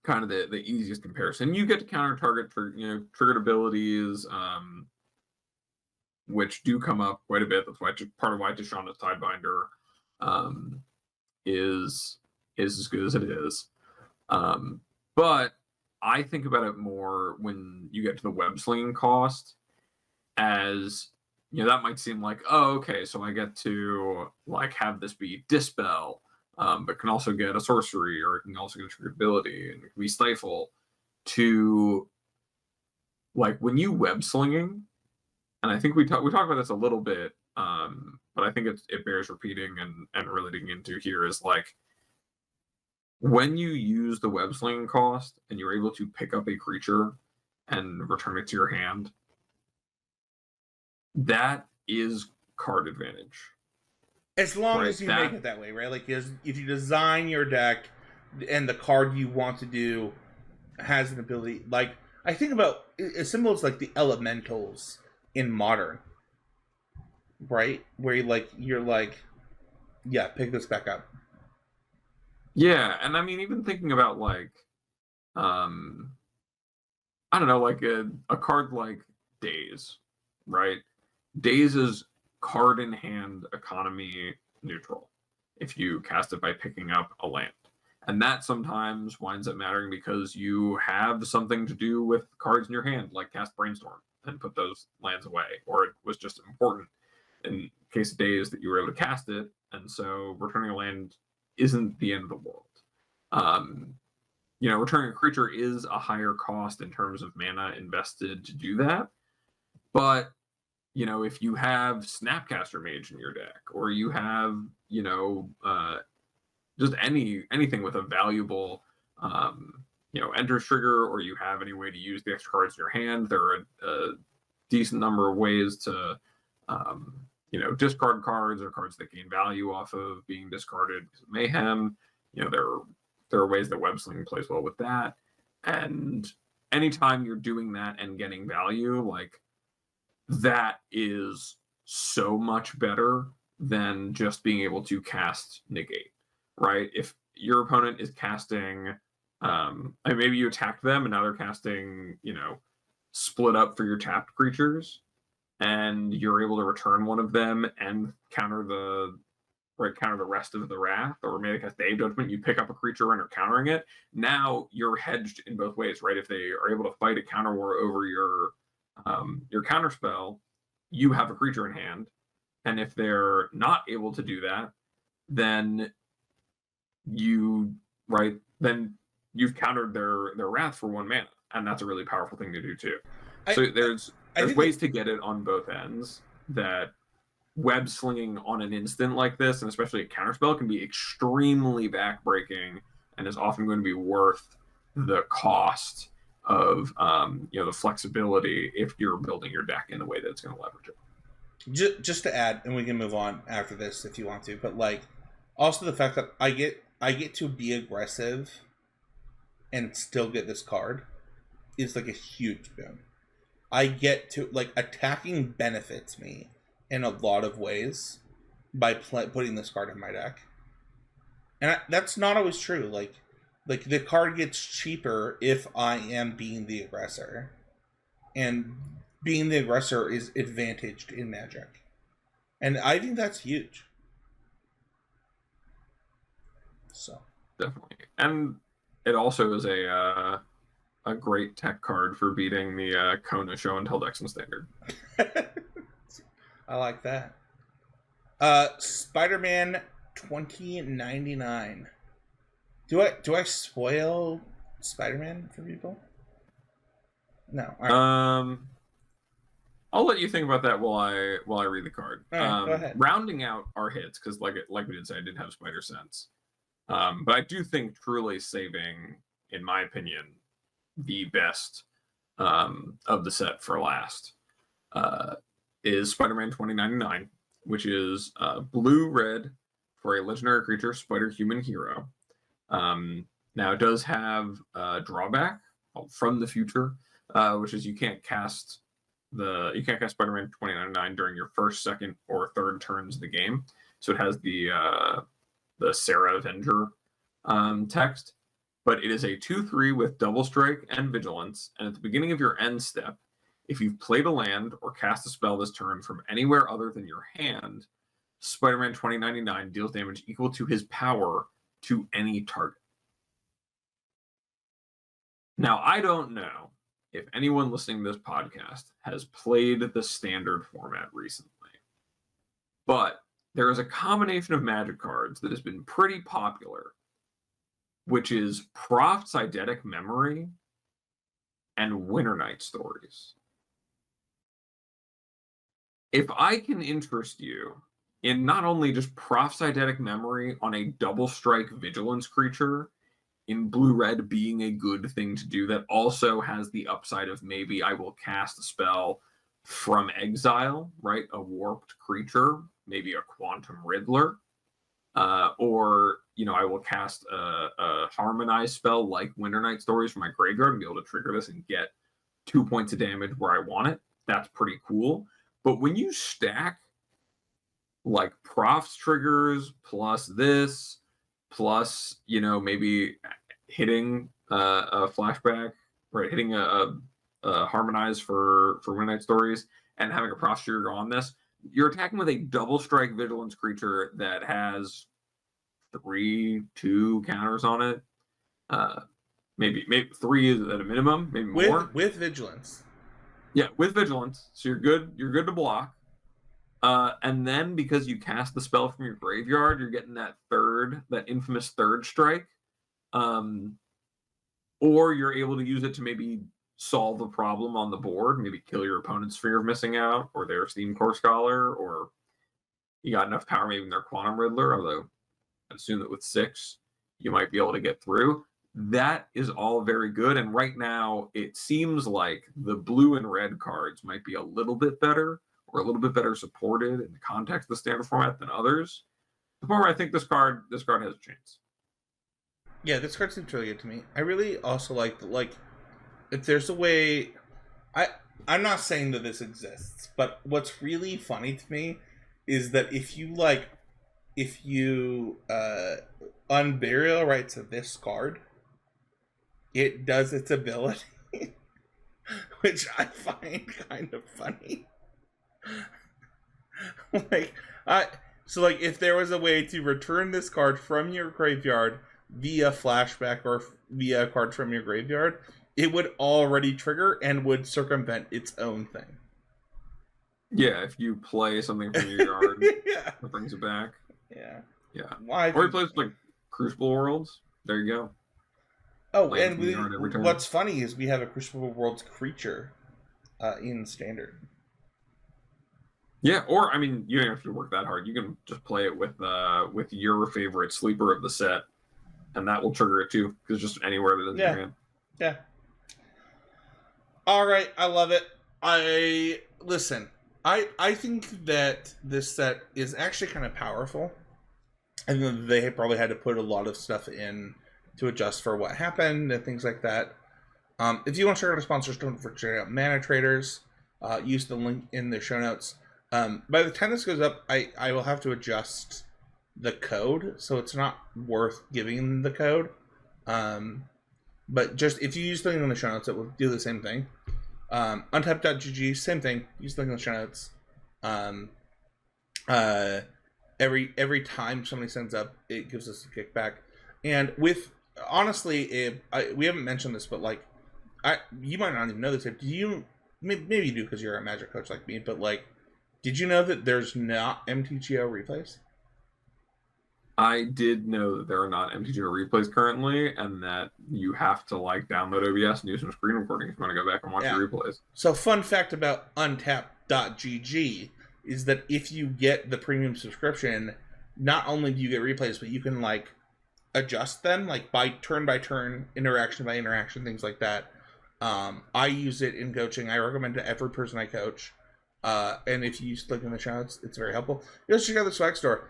kind of the easiest comparison. You get to counter target for triggered abilities, which do come up quite a bit. That's why part of why Tishana's Tidebinder is as good as it is. But I think about it more when you get to the web slinging cost, as that might seem like, oh, okay, so I get to like have this be dispel, but can also get a sorcery, or it can also get a triggered ability, and it can be stifle. To like when you web slinging, and I think we talked about this a little bit, but I think it bears repeating and really digging into here, is like when you use the web slinging cost and you're able to pick up a creature and return it to your hand, that is card advantage. As long as you make it that way, right? Like, if you design your deck and the card you want to do has an ability, like, I think about symbols like the elementals in Modern, right? Where you're like, yeah, pick this back up. Yeah, and I mean, even thinking about like, I don't know, like a card like Daze, right? Daze is card in hand economy neutral if you cast it by picking up a land. And that sometimes winds up mattering because you have something to do with cards in your hand, like cast Brainstorm and put those lands away. Or it was just important in case of Daze that you were able to cast it, and so returning a land isn't the end of the world. Returning a creature is a higher cost in terms of mana invested to do that. But, if you have Snapcaster Mage in your deck, or you have, just anything with a valuable, Ender's Trigger, or you have any way to use the extra cards in your hand, there are a decent number of ways to, discard cards, or cards that gain value off of being discarded because of mayhem. There are ways that web slinging plays well with that. And anytime you're doing that and getting value, like, that is so much better than just being able to cast negate, right? If your opponent is casting, and maybe you attacked them and now they're casting, split up for your tapped creatures, and you're able to return one of them and counter the rest of the wrath, or maybe cast Day of Judgment, you pick up a creature and are countering it. Now you're hedged in both ways, right? If they are able to fight a counter war over your counter spell, you have a creature in hand. And if they're not able to do that, then you've countered their wrath for 1 mana, and that's a really powerful thing to do too. I There's ways to get it on both ends that web slinging on an instant like this, and especially a counterspell, can be extremely backbreaking and is often going to be worth the cost of the flexibility if you're building your deck in the way that it's going to leverage it. Just to add, and we can move on after this if you want to, but like also the fact that I get to be aggressive and still get this card is like a huge boon. I get to like attacking benefits me in a lot of ways by putting this card in my deck, and that's not always true. Like the card gets cheaper if I am being the aggressor, and being the aggressor is advantaged in Magic, and I think that's huge. So definitely, and it also is a great tech card for beating the Kona Show and Tell Dex and Standard. I like that. Spiderman 2099. Do I spoil Spiderman for people? No. All right. I'll let you think about that while I read the card. All right, go ahead. Rounding out our hits, because like we did say, I did have Spider Sense. But I do think truly saving, in my opinion, the best of the set for last is Spider-Man 2099, which is blue-red for a legendary creature, Spider-Human Hero. Now, it does have a drawback from the future, which is you can't cast Spider-Man 2099 during your first, second, or third turns of the game. So it has the Sarah Avenger text, but it is a 2/3 with double strike and vigilance. And at the beginning of your end step, if you've played a land or cast a spell this turn from anywhere other than your hand, Spider-Man 2099 deals damage equal to his power to any target. Now, I don't know if anyone listening to this podcast has played the standard format recently, but there is a combination of Magic cards that has been pretty popular, which is Proft's Eidetic Memory and Winter Night Stories. If I can interest you in not only just Proft's Eidetic Memory on a double strike vigilance creature, in blue-red being a good thing to do that also has the upside of maybe I will cast a spell from exile, right? A warped creature, maybe a Quantum Riddler, or I will cast a harmonized spell like Winter Night Stories from my graveyard and be able to trigger this and get 2 points of damage where I want it. That's pretty cool. But when you stack like Proft's triggers plus this, plus maybe hitting a flashback, right? Hitting a harmonized for Winter Night Stories and having a Proft trigger on this, you're attacking with a double strike vigilance creature that has 3/2 counters on it. Maybe 3 is at a minimum, maybe more. With vigilance. Yeah, with vigilance. So you're good to block. And then because you cast the spell from your graveyard, you're getting that infamous third strike. Or you're able to use it to maybe solve a problem on the board, maybe kill your opponent's fear of missing out, or their Steam Core Scholar, or you got enough power maybe in their Quantum Riddler, although I assume that with 6, you might be able to get through. That is all very good, and right now it seems like the blue and red cards might be a little bit better, or a little bit better supported in the context of the standard format than others. The point where I think this card has a chance. Yeah, this card seems really good to me. I really also like if there's a way, I'm not saying that this exists, but what's really funny to me is that if you unburial rights of this card, it does its ability, which I find kind of funny. If there was a way to return this card from your graveyard via flashback or via a card from your graveyard, it would already trigger and would circumvent its own thing. Yeah, if you play something from your yard, yeah, it brings it back. Yeah. Why? Or you play like Crucible Worlds. There you go. Oh, and what's funny is we have a Crucible Worlds creature in standard. Yeah, or I mean, you don't have to work that hard. You can just play it with your favorite sleeper of the set, and that will trigger it too, because just anywhere that is in your hand. Yeah. All right, I love it. I think that this set is actually kind of powerful, and they probably had to put a lot of stuff in to adjust for what happened and things like that. If you want to check out our sponsors, don't forget to check out Mana Traders. Use the link in the show notes. By the time this goes up, I will have to adjust the code, so it's not worth giving the code. But just if you use the link in the show notes, it will do the same thing. Untap.gg, same thing. Use the link in the show notes. Every time somebody sends up, it gives us a kickback. And with honestly, we haven't mentioned this, but like, you might not even know this. Do you? Maybe you do because you're a Magic coach like me. But like, did you know that there's not MTGO replays? I did know that there are not MTGO replays currently, and that you have to like download OBS and do some screen recording if you want to go back and watch the replays. So, fun fact about Untap.gg is that if you get the premium subscription, not only do you get replays, but you can like adjust them like by turn, interaction by interaction, things like that. I use it in coaching. I recommend it to every person I coach. And if you click in the show notes, it's very helpful. You also check out the swag store.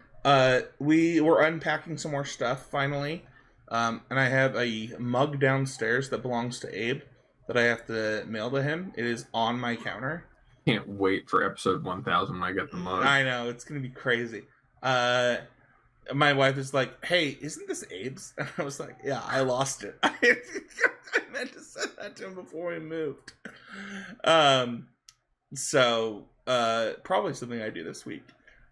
We were unpacking some more stuff finally. And I have a mug downstairs that belongs to Abe that I have to mail to him. It is on my counter. Can't wait for episode 1000 when I get the mug. I know, it's going to be crazy. My wife is like, "Hey, isn't this Abe's?" And I was like, "Yeah, I lost it." I meant to send that to him before we moved. So probably something I do this week.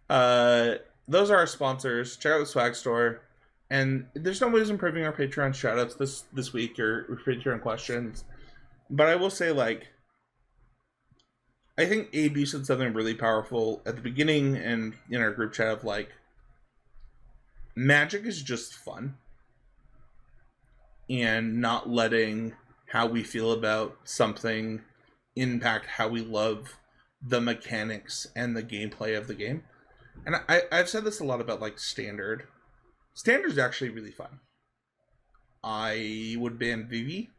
Those are our sponsors. Check out the swag store. And there's no ways improving our Patreon shoutouts this week or Patreon questions. But I will say, like, I think Abe, you said something really powerful at the beginning and in our group chat of like, Magic is just fun. And not letting how we feel about something impact how we love the mechanics and the gameplay of the game. And I've said this a lot about like Standard. Standard is actually really fun. I would ban Vivi.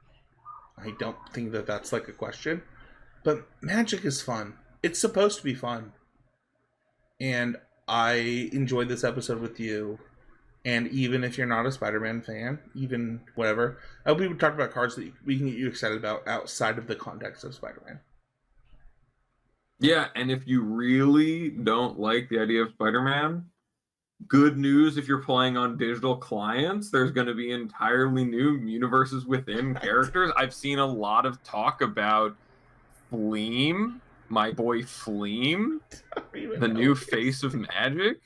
I don't think that that's like a question. But Magic is fun. It's supposed to be fun. And I enjoyed this episode with you. And even if you're not a Spider-Man fan, even whatever, I hope we would talk about cards that we can get you excited about outside of the context of Spider-Man. Yeah, and if you really don't like the idea of Spider-Man, good news if you're playing on digital clients, there's going to be entirely new universes within characters. I've seen a lot of talk about Fleam, my boy Fleam, the new face of Magic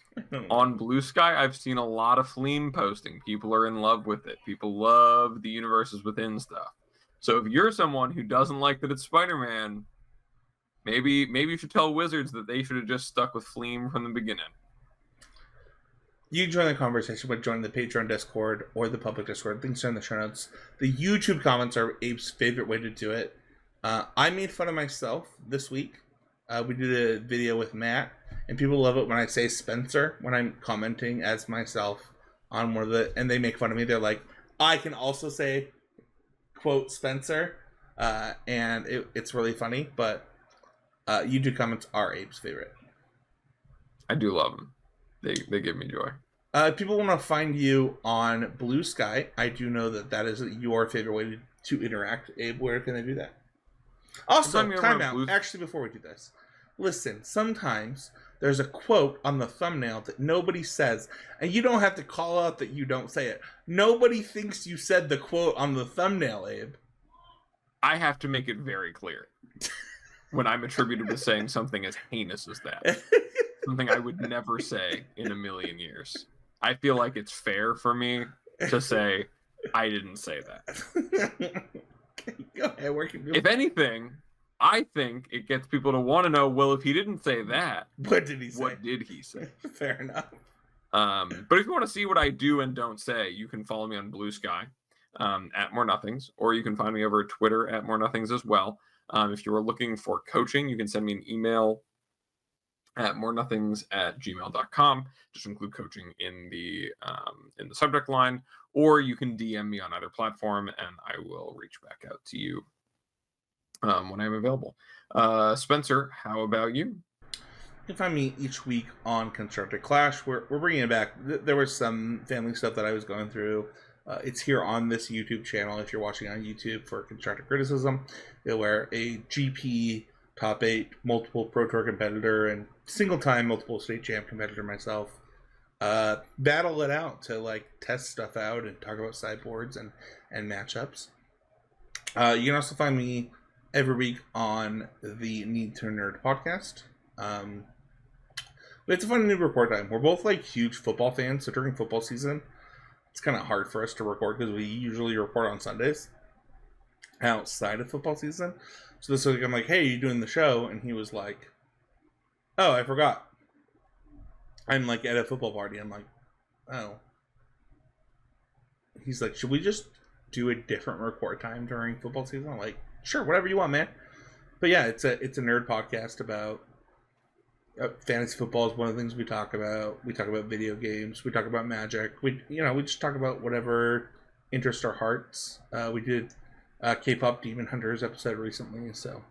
on Blue Sky. I've seen a lot of Fleam posting. People are in love with it. People love the universes within stuff. So if you're someone who doesn't like that it's Spider-Man, maybe you should tell Wizards that they should have just stuck with Fleam from the beginning. You can join the conversation by joining the Patreon Discord or the public Discord. Links are in the show notes. The YouTube comments are Abe's favorite way to do it. I made fun of myself this week. We did a video with Matt, and people love it when I say Spencer when I'm commenting as myself on one of the, and they make fun of me. They're like, I can also say, quote, Spencer, and it's really funny, but YouTube comments are Abe's favorite. I do love them. They give me joy. If people want to find you on Blue Sky, I do know that is your favorite way to interact. Abe, where can they do that? Also, time out. Actually, before we do this, listen, sometimes there's a quote on the thumbnail that nobody says, and you don't have to call out that you don't say it. Nobody thinks you said the quote on the thumbnail, Abe. I have to make it very clear when I'm attributed to saying something as heinous as that. Something I would never say in a million years. I feel like it's fair for me to say, I didn't say that. Go ahead, if anything, I think it gets people to want to know, well, if he didn't say that, what did he say? What did he say? Fair enough. But if you want to see what I do and don't say, you can follow me on Blue Sky at More Nothings, or you can find me over at Twitter at More Nothings as well. If you are looking for coaching, you can send me an email at morenothings@gmail.com. Just include coaching in the subject line, or you can DM me on either platform, and I will reach back out to you when I'm available. Spencer, how about you? You can find me each week on Constructed Clash. We're bringing it back. There was some family stuff that I was going through. It's here on this YouTube channel. If you're watching on YouTube for Constructive Criticism, where a GP top 8 multiple Pro Tour competitor and single time multiple state champ competitor myself battle it out to like test stuff out and talk about sideboards and matchups. You can also find me every week on the Need to Nerd podcast. It's a fun new report time. We're both like huge football fans, so during football season it's kind of hard for us to record because we usually report on Sundays outside of football season. So this week I'm like, hey, you doing the show? And he was like, oh, I forgot. I'm like at a football party. I'm like, oh. He's like, should we just do a different record time during football season? I'm like, sure, whatever you want, man. But yeah, it's a nerd podcast about fantasy football is one of the things we talk about. We talk about video games. We talk about Magic. We just talk about whatever interests our hearts. We did K-pop Demon Hunters episode recently, so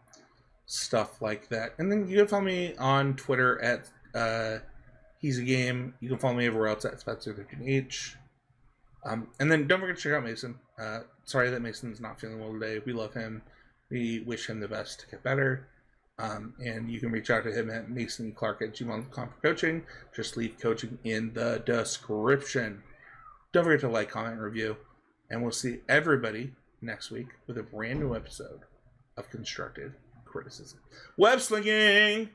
stuff like that. And then you can follow me on Twitter at He's a Game. You can follow me everywhere else at Spencer13H. And then don't forget to check out Mason. Sorry that Mason's not feeling well today. We love him. We wish him the best to get better. And you can reach out to him at masonclark@gmail.com for coaching. Just leave coaching in the description. Don't forget to like, comment, and review. And we'll see everybody next week with a brand new episode of Constructed Criticism. Web slinging!